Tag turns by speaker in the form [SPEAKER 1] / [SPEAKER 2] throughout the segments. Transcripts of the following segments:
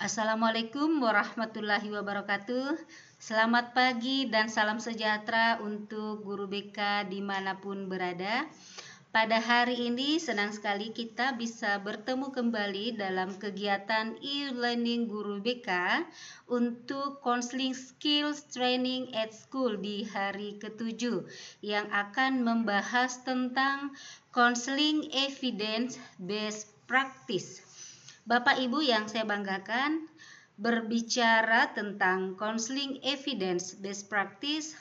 [SPEAKER 1] Assalamualaikum warahmatullahi wabarakatuh. Selamat pagi dan salam sejahtera untuk guru BK dimanapun berada. Pada hari ini senang sekali kita bisa bertemu kembali dalam kegiatan e-learning guru BK untuk Counseling Skills Training at School di hari ke-7 yang akan membahas tentang Counseling Evidence Based Practice. Bapak Ibu yang saya banggakan, berbicara tentang counseling evidence based practice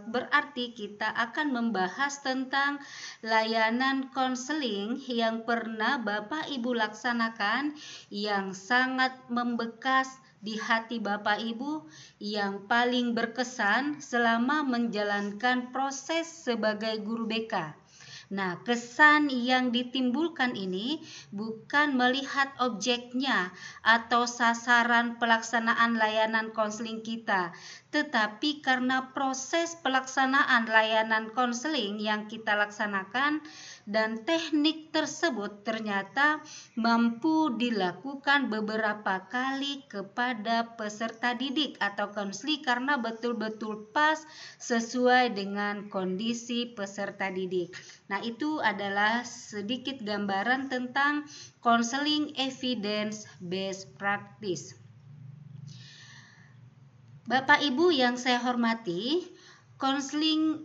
[SPEAKER 1] berarti kita akan membahas tentang layanan konseling yang pernah Bapak Ibu laksanakan yang sangat membekas di hati Bapak Ibu, yang paling berkesan selama menjalankan proses sebagai guru BK. Nah, kesan yang ditimbulkan ini bukan melihat objeknya atau sasaran pelaksanaan layanan konseling kita, tetapi karena proses pelaksanaan layanan konseling yang kita laksanakan dan teknik tersebut ternyata mampu dilakukan beberapa kali kepada peserta didik atau konseling karena betul-betul pas sesuai dengan kondisi peserta didik. Nah, itu adalah sedikit gambaran tentang counseling evidence based practice. Bapak Ibu yang saya hormati, counseling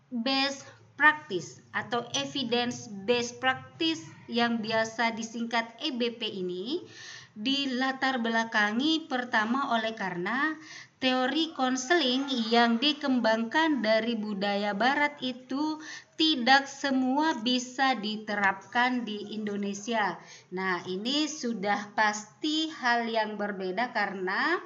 [SPEAKER 1] based practice atau evidence based practice yang biasa disingkat EBP ini dilatar belakangi pertama oleh karena teori konseling yang dikembangkan dari budaya barat itu tidak semua bisa diterapkan di Indonesia. Nah, ini sudah pasti hal yang berbeda karena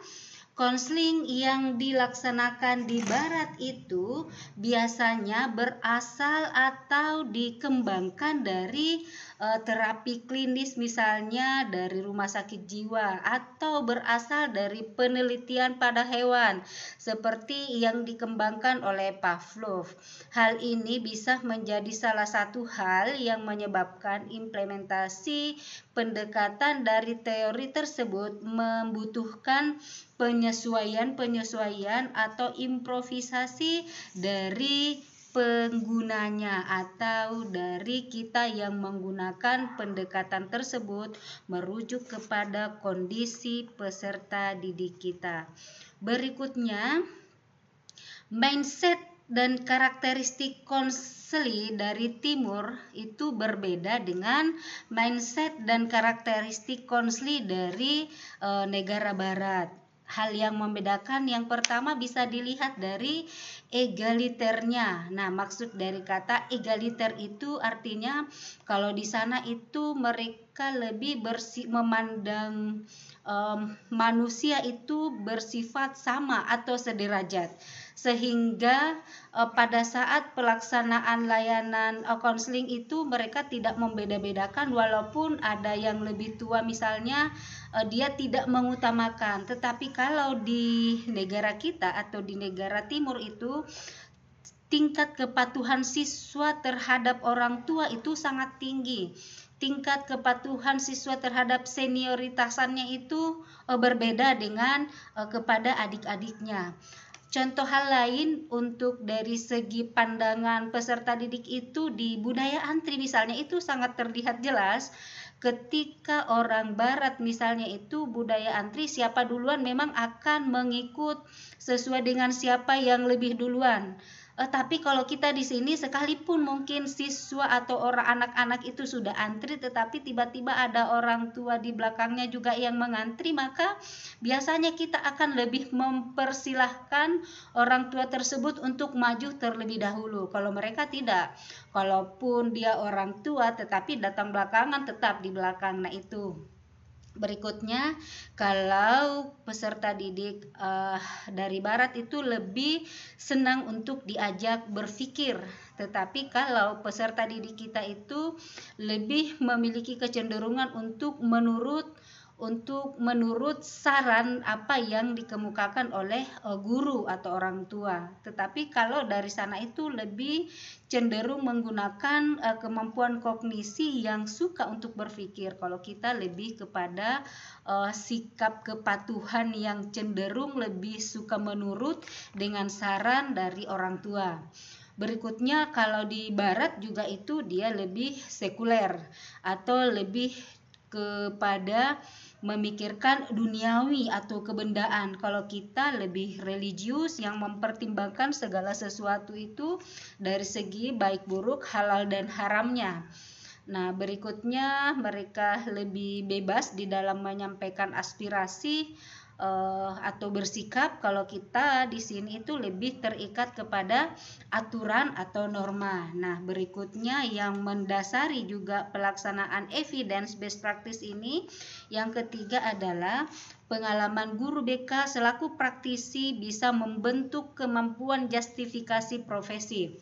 [SPEAKER 1] konseling yang dilaksanakan di barat itu biasanya berasal atau dikembangkan dari terapi klinis, misalnya dari rumah sakit jiwa, atau berasal dari penelitian pada hewan seperti yang dikembangkan oleh Pavlov. Hal ini bisa menjadi salah satu hal yang menyebabkan implementasi pendekatan dari teori tersebut membutuhkan penyesuaian atau improvisasi dari penggunanya atau dari kita yang menggunakan pendekatan tersebut merujuk kepada kondisi peserta didik kita. Berikutnya, mindset dan karakteristik konseli dari timur itu berbeda dengan mindset dan karakteristik konseli dari negara barat. Hal yang membedakan yang pertama bisa dilihat dari egaliternya. Nah, maksud dari kata egaliter itu artinya kalau di sana itu mereka lebih memandang manusia itu bersifat sama atau sederajat, sehingga pada saat pelaksanaan layanan konseling itu mereka tidak membeda-bedakan, walaupun ada yang lebih tua misalnya dia tidak mengutamakan. Tetapi kalau di negara kita atau di negara timur itu tingkat kepatuhan siswa terhadap orang tua itu sangat tinggi. Tingkat kepatuhan siswa terhadap senioritasannya itu berbeda dengan kepada adik-adiknya. Contoh hal lain untuk dari segi pandangan peserta didik itu di budaya antri misalnya itu sangat terlihat jelas. Ketika orang barat misalnya itu budaya antri, siapa duluan memang akan mengikut sesuai dengan siapa yang lebih duluan. Tapi kalau kita di sini sekalipun mungkin siswa atau orang anak-anak itu sudah antri, tetapi tiba-tiba ada orang tua di belakangnya juga yang mengantri, maka biasanya kita akan lebih mempersilahkan orang tua tersebut untuk maju terlebih dahulu. Kalau mereka tidak, kalaupun dia orang tua tetapi datang belakangan, tetap di belakang. Nah, itu. Berikutnya, kalau peserta didik dari barat itu lebih senang untuk diajak berpikir, tetapi kalau peserta didik kita itu lebih memiliki kecenderungan untuk menurut untuk menurut saran apa yang dikemukakan oleh guru atau orang tua. Tetapi kalau dari sana itu lebih cenderung menggunakan kemampuan kognisi yang suka untuk berpikir. Kalau kita lebih kepada sikap kepatuhan yang cenderung lebih suka menurut dengan saran dari orang tua. Berikutnya kalau di barat juga itu dia lebih sekuler atau lebih kepada memikirkan duniawi atau kebendaan. Kalau kita lebih religius yang mempertimbangkan segala sesuatu itu dari segi baik buruk, halal dan haramnya. Nah, berikutnya mereka lebih bebas di dalam menyampaikan aspirasi atau bersikap. Kalau kita di sini itu lebih terikat kepada aturan atau norma. Nah, berikutnya yang mendasari juga pelaksanaan evidence based practice ini, yang ketiga adalah pengalaman guru BK selaku praktisi bisa membentuk kemampuan justifikasi profesi.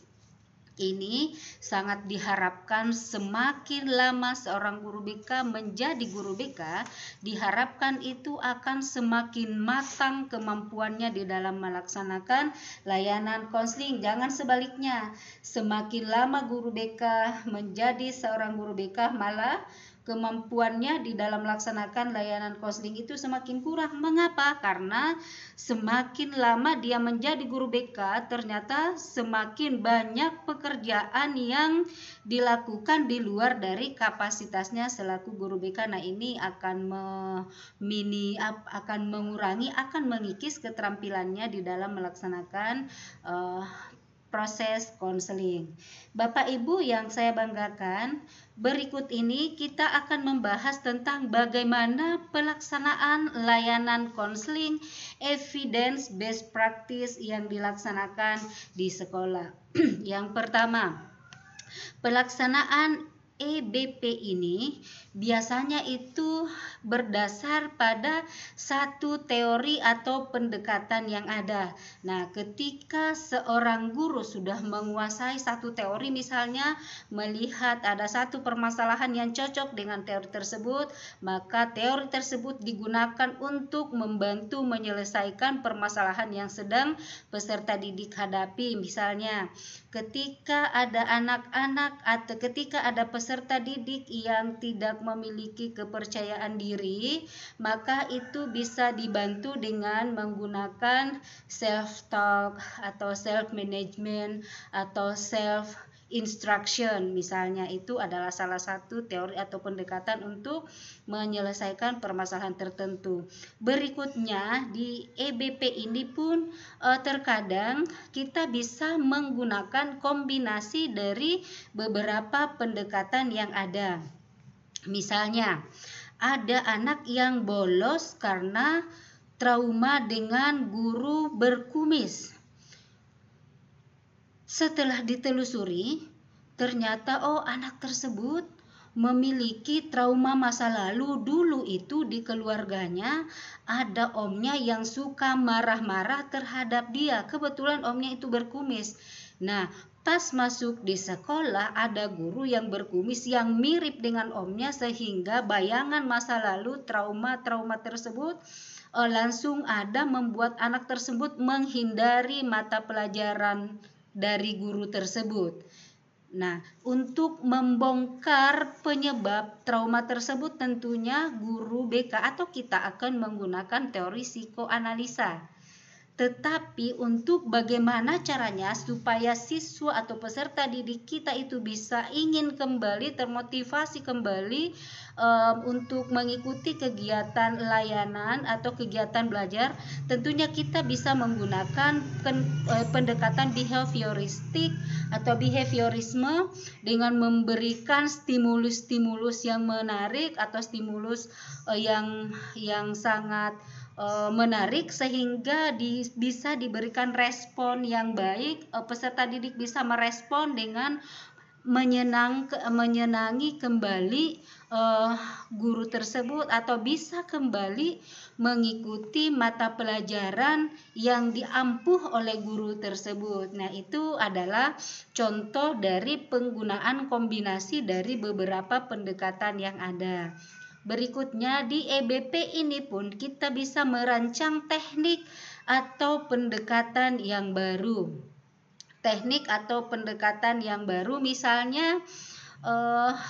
[SPEAKER 1] Ini sangat diharapkan semakin lama seorang guru BK menjadi guru BK, diharapkan itu akan semakin matang kemampuannya di dalam melaksanakan layanan konseling. Jangan sebaliknya, semakin lama guru BK menjadi seorang guru BK malah kemampuannya di dalam melaksanakan layanan konseling itu semakin kurang. Mengapa? Karena semakin lama dia menjadi guru BK, ternyata semakin banyak pekerjaan yang dilakukan di luar dari kapasitasnya selaku guru BK. Nah, ini akan mengurangi, akan mengikis keterampilannya di dalam melaksanakan proses konseling. Bapak Ibu yang saya banggakan, berikut ini kita akan membahas tentang bagaimana pelaksanaan layanan konseling evidence based practice yang dilaksanakan di sekolah. Yang pertama, pelaksanaan EBP ini biasanya itu berdasar pada satu teori atau pendekatan yang ada. Nah, ketika seorang guru sudah menguasai satu teori, misalnya melihat ada satu permasalahan yang cocok dengan teori tersebut, maka teori tersebut digunakan untuk membantu menyelesaikan permasalahan yang sedang peserta didik hadapi. Misalnya, ketika ada anak-anak atau ketika ada peserta didik yang tidak memiliki kepercayaan diri, maka itu bisa dibantu dengan menggunakan self-talk atau self-management atau self-instruction. Misalnya, itu adalah salah satu teori atau pendekatan untuk menyelesaikan permasalahan tertentu. Berikutnya, di EBP ini pun terkadang kita bisa menggunakan kombinasi dari beberapa pendekatan yang ada. Misalnya, ada anak yang bolos karena trauma dengan guru berkumis. Setelah ditelusuri, ternyata anak tersebut memiliki trauma masa lalu. Dulu itu di keluarganya ada omnya yang suka marah-marah terhadap dia. Kebetulan omnya itu berkumis. Nah, pas masuk di sekolah ada guru yang berkumis yang mirip dengan omnya, sehingga bayangan masa lalu trauma-trauma tersebut langsung ada membuat anak tersebut menghindari mata pelajaran dari guru tersebut. Nah, untuk membongkar penyebab trauma tersebut tentunya guru BK atau kita akan menggunakan teori psikoanalisa. Tetapi untuk bagaimana caranya supaya siswa atau peserta didik kita itu bisa ingin kembali, termotivasi kembali untuk mengikuti kegiatan layanan atau kegiatan belajar, tentunya kita bisa menggunakan pendekatan behavioristik atau behaviorisme dengan memberikan stimulus-stimulus yang menarik atau stimulus yang sangat menarik, sehingga bisa diberikan respon yang baik. Peserta didik bisa merespon dengan menyenangi kembali guru tersebut atau bisa kembali mengikuti mata pelajaran yang diampuh oleh guru tersebut. Nah, itu adalah contoh dari penggunaan kombinasi dari beberapa pendekatan yang ada. Berikutnya di EBP ini pun kita bisa merancang teknik atau pendekatan yang baru. Teknik atau pendekatan yang baru misalnya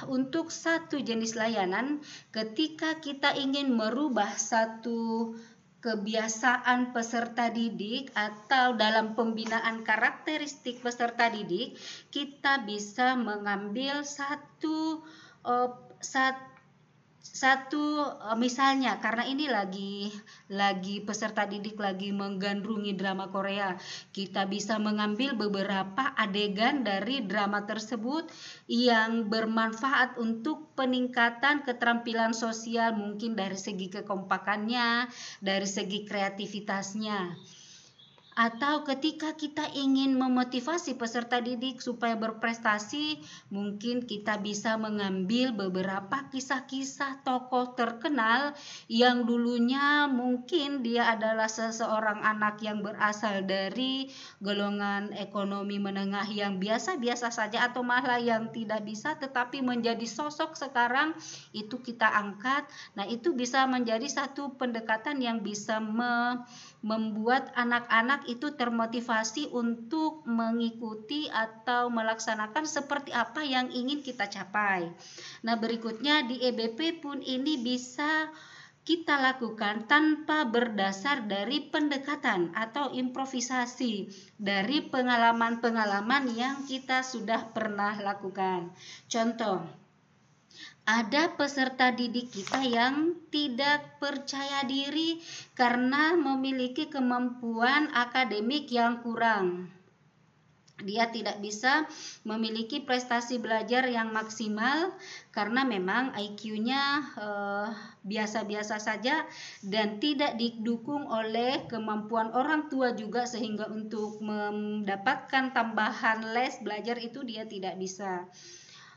[SPEAKER 1] untuk satu jenis layanan, ketika kita ingin merubah satu kebiasaan peserta didik atau dalam pembinaan karakteristik peserta didik, kita bisa mengambil satu misalnya karena ini lagi peserta didik lagi menggandrungi drama Korea, kita bisa mengambil beberapa adegan dari drama tersebut yang bermanfaat untuk peningkatan keterampilan sosial, mungkin dari segi kekompakannya, dari segi kreativitasnya. Atau ketika kita ingin memotivasi peserta didik supaya berprestasi, mungkin kita bisa mengambil beberapa kisah-kisah tokoh terkenal yang dulunya mungkin dia adalah seseorang anak yang berasal dari golongan ekonomi menengah yang biasa-biasa saja atau malah yang tidak bisa, tetapi menjadi sosok sekarang itu kita angkat. Nah, itu bisa menjadi satu pendekatan yang bisa membuat anak-anak itu termotivasi untuk mengikuti atau melaksanakan seperti apa yang ingin kita capai. Nah, berikutnya di EBP pun ini bisa kita lakukan tanpa berdasar dari pendekatan atau improvisasi dari pengalaman-pengalaman yang kita sudah pernah lakukan. Contoh, ada peserta didik kita yang tidak percaya diri karena memiliki kemampuan akademik yang kurang. Dia tidak bisa memiliki prestasi belajar yang maksimal karena memang IQ-nya biasa-biasa saja dan tidak didukung oleh kemampuan orang tua juga, sehingga untuk mendapatkan tambahan les belajar itu dia tidak bisa.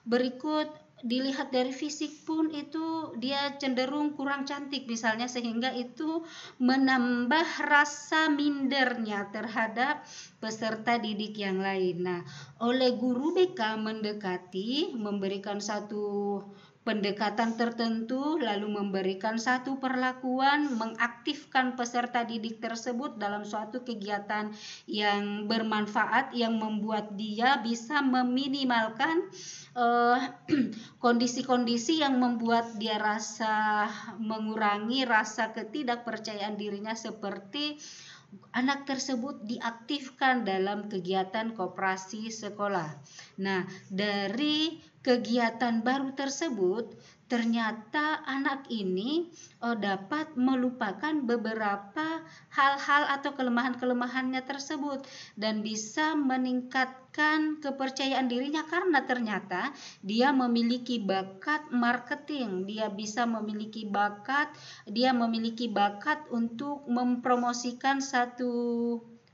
[SPEAKER 1] Berikut, dilihat dari fisik pun itu dia cenderung kurang cantik misalnya, sehingga itu menambah rasa mindernya terhadap peserta didik yang lain. Nah, oleh guru BK mendekati, memberikan satu pendekatan tertentu, lalu memberikan satu perlakuan, mengaktifkan peserta didik tersebut dalam suatu kegiatan yang bermanfaat, yang membuat dia bisa meminimalkan kondisi-kondisi yang membuat dia mengurangi rasa ketidakpercayaan dirinya, seperti anak tersebut diaktifkan dalam kegiatan koperasi sekolah. Nah, dari kegiatan baru tersebut ternyata anak ini dapat melupakan beberapa hal-hal atau kelemahan-kelemahannya tersebut dan bisa meningkatkan kepercayaan dirinya karena ternyata dia memiliki bakat marketing, dia memiliki bakat untuk mempromosikan satu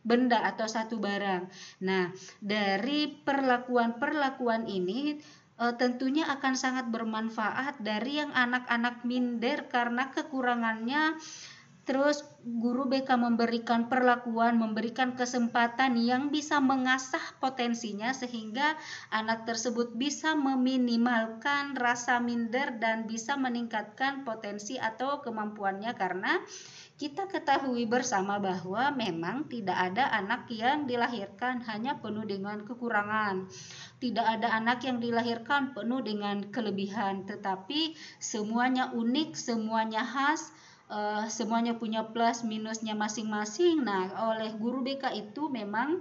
[SPEAKER 1] benda atau satu barang. Nah, dari perlakuan-perlakuan ini tentunya akan sangat bermanfaat dari yang anak-anak minder karena kekurangannya. Terus guru BK memberikan perlakuan, memberikan kesempatan yang bisa mengasah potensinya sehingga anak tersebut bisa meminimalkan rasa minder dan bisa meningkatkan potensi atau kemampuannya, karena kita ketahui bersama bahwa memang tidak ada anak yang dilahirkan hanya penuh dengan kekurangan. Tidak ada anak yang dilahirkan penuh dengan kelebihan, tetapi semuanya unik, semuanya khas, semuanya punya plus minusnya masing-masing. Nah, oleh guru BK itu memang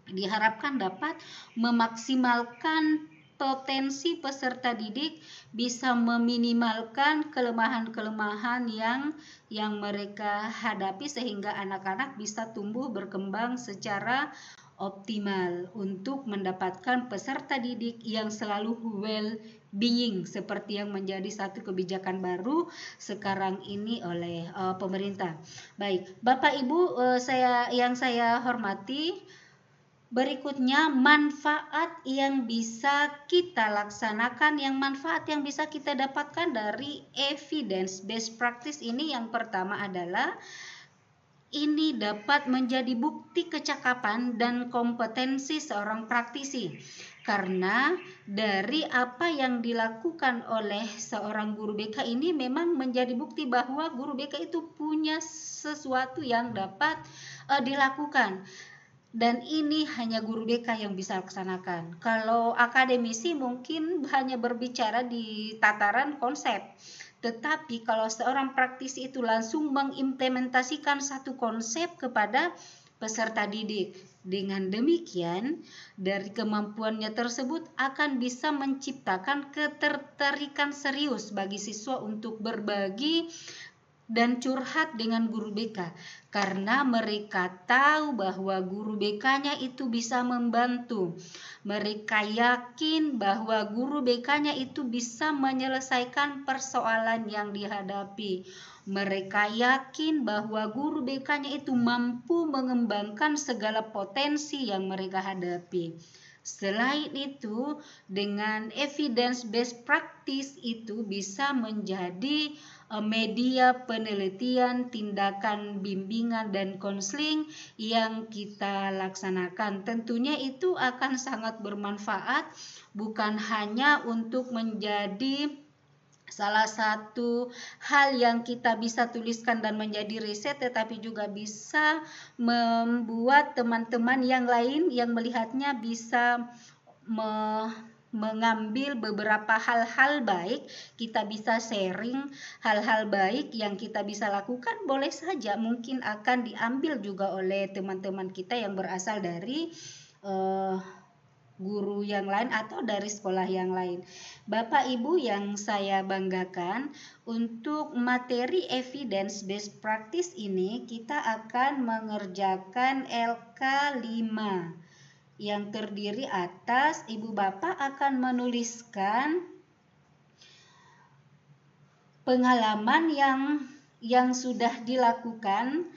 [SPEAKER 1] diharapkan dapat memaksimalkan potensi peserta didik, bisa meminimalkan kelemahan-kelemahan yang mereka hadapi sehingga anak-anak bisa tumbuh berkembang secara optimal untuk mendapatkan peserta didik yang selalu well-being, seperti yang menjadi satu kebijakan baru sekarang ini oleh pemerintah. Baik, Bapak Ibu saya hormati, berikutnya manfaat yang bisa kita laksanakan, manfaat yang bisa kita dapatkan dari evidence based practice ini. Yang pertama adalah ini dapat menjadi bukti kecakapan dan kompetensi seorang praktisi. karena dari apa yang dilakukan oleh seorang guru BK ini memang menjadi bukti bahwa guru BK itu punya sesuatu yang dapat dilakukan. Dan ini hanya guru BK yang bisa laksanakan. Kalau akademisi mungkin hanya berbicara di tataran konsep. Tetapi kalau seorang praktisi itu langsung mengimplementasikan satu konsep kepada peserta didik. Dengan demikian, dari kemampuannya tersebut akan bisa menciptakan ketertarikan serius bagi siswa untuk berbagi dan curhat dengan guru BK, karena mereka tahu bahwa guru BK-nya itu bisa membantu. Mereka yakin bahwa guru BK-nya itu bisa menyelesaikan persoalan yang dihadapi. Mereka yakin bahwa guru BK-nya itu mampu mengembangkan segala potensi yang mereka hadapi. Selain itu, dengan evidence based practice itu bisa menjadi media penelitian, tindakan bimbingan dan konseling yang kita laksanakan. Tentunya itu akan sangat bermanfaat, bukan hanya untuk menjadi salah satu hal yang kita bisa tuliskan dan menjadi riset, tetapi juga bisa membuat teman-teman yang lain yang melihatnya bisa mengambil beberapa hal-hal baik. Kita bisa sharing hal-hal baik yang kita bisa lakukan, boleh saja mungkin akan diambil juga oleh teman-teman kita yang berasal dari guru yang lain atau dari sekolah yang lain. Bapak Ibu yang saya banggakan, untuk materi evidence based practice ini kita akan mengerjakan LK 5 yang terdiri atas Ibu Bapak akan menuliskan pengalaman yang sudah dilakukan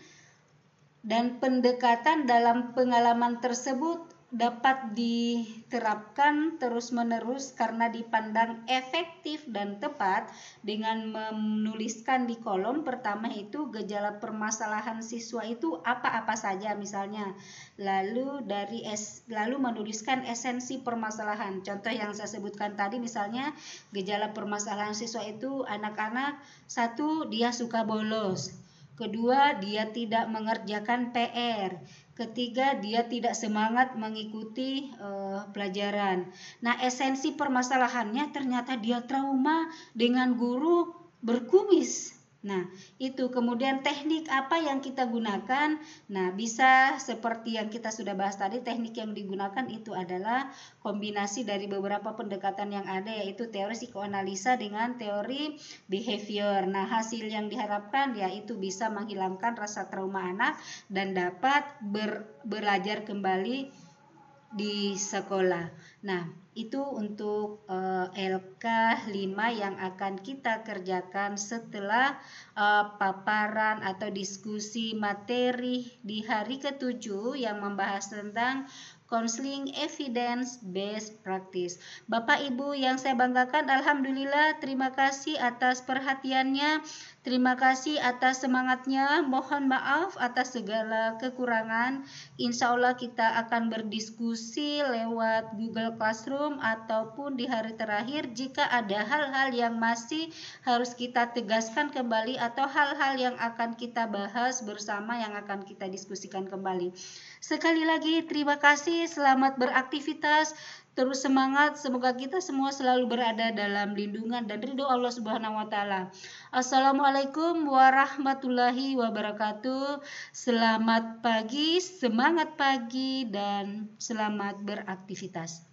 [SPEAKER 1] dan pendekatan dalam pengalaman tersebut dapat diterapkan terus-menerus karena dipandang efektif dan tepat dengan menuliskan di kolom pertama itu gejala permasalahan siswa itu apa-apa saja misalnya, lalu menuliskan esensi permasalahan. Contoh yang saya sebutkan tadi misalnya gejala permasalahan siswa itu anak-anak, satu, dia suka bolos. Kedua, dia tidak mengerjakan PR. Ketiga, dia tidak semangat mengikuti pelajaran. Nah, esensi permasalahannya ternyata dia trauma dengan guru berkumis. Nah, itu kemudian teknik apa yang kita gunakan. Nah, bisa seperti yang kita sudah bahas tadi, teknik yang digunakan itu adalah kombinasi dari beberapa pendekatan yang ada, yaitu teori psikoanalisa dengan teori behavior. Nah, hasil yang diharapkan yaitu bisa menghilangkan rasa trauma anak dan dapat belajar kembali di sekolah. Nah, itu untuk LK 5 yang akan kita kerjakan setelah paparan atau diskusi materi di hari ke-7 yang membahas tentang counseling evidence based practice. Bapak Ibu yang saya banggakan, alhamdulillah, terima kasih atas perhatiannya. Terima kasih atas semangatnya. Mohon maaf atas segala kekurangan. Insya Allah kita akan berdiskusi lewat Google Classroom ataupun di hari terakhir jika ada hal-hal yang masih harus kita tegaskan kembali atau hal-hal yang akan kita bahas bersama yang akan kita diskusikan kembali. Sekali lagi terima kasih, selamat beraktivitas. Terus semangat, semoga kita semua selalu berada dalam lindungan dan ridho Allah Subhanahu wa taala. Assalamualaikum warahmatullahi wabarakatuh. Selamat pagi, semangat pagi dan selamat beraktivitas.